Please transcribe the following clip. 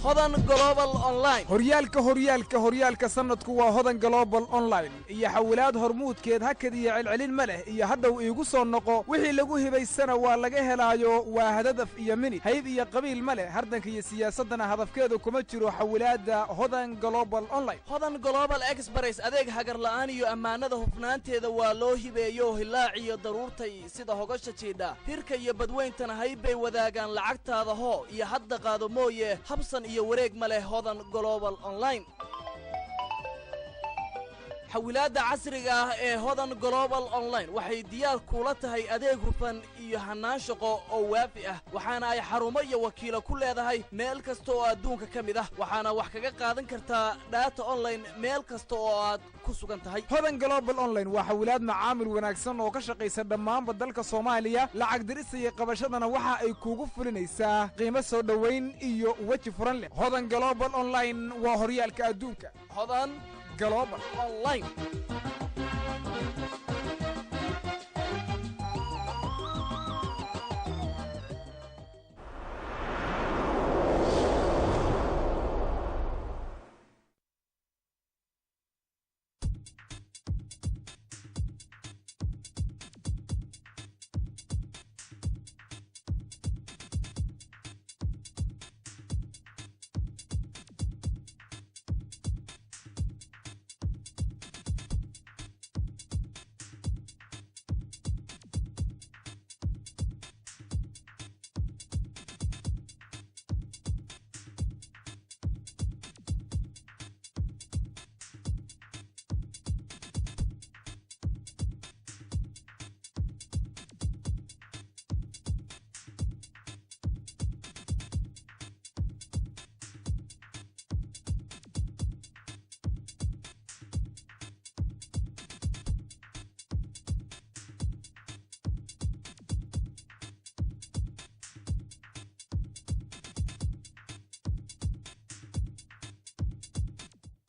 hodan global online horyaalka sanadku waa hodan global online iyo xawlaad hormuudkeed hakad iyo celcelin ma leh iyo hadhow iigu soo noqo wixii lagu hibaysana waa laga helaayo waa hadaf iyo minid hayb iyo qabiil ma leh hardanka iyo siyaasadana hadafkeedu kuma jiro xawlaada hodan global online hodan global express adeeg hagar la'aan iyo ammaanada hufnaanteeda waa loo hibeeyo hilaac iyo daruurtay sida hogasha jiidha hirka iyo badweyntana hayb bay wadaagaan lacagtaada hoo iyo hadda qaado mooye habsan iyo wareeg ma leh hodan global online xawilaadda casriga ah ee hodan global online waxay diyaar kuula tahay adeeg hufan iyo hannaan shaqo oo waafi ah waxaana ay xarumo iyo wakiilo ku leedahay meel kasta oo adduunka ka mid ah waxaana wax kaga qaadan kartaa data online meel kasta oo aad ku sugan tahay hodan global online waa xawilaad macaamil wanaagsan oo ka shaqaysa dhammaanba dalka Soomaaliya lacag dirista iyo qabashadana waxa ay kuugu fulinaysaa qiimo soo dhaweyn iyo waji furan leh hodan global online waa horyaalka adduunka hodan global online